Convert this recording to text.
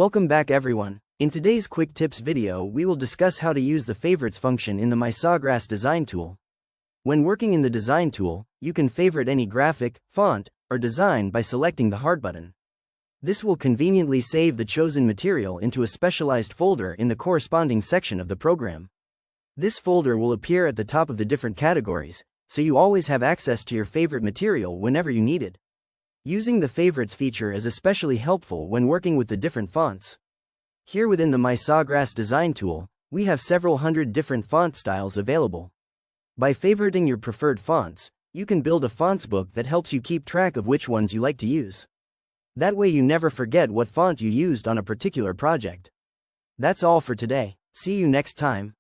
Welcome back everyone. In today's quick tips video we will discuss how to use the favorites function in the MySawgrass design tool. When working in the design tool, you can favorite any graphic, font, or design by selecting the Heart button. This will conveniently save the chosen material into a specialized folder in the corresponding section of the program. This folder will appear at the top of the different categories, so you always have access to your favorite material whenever you need it. Using the favorites feature is especially helpful when working with the different fonts. Here within the MySawgrass design tool, we have several hundred different font styles available. By favoriting your preferred fonts, you can build a fonts book that helps you keep track of which ones you like to use. That way you never forget what font you used on a particular project. That's all for today. See you next time.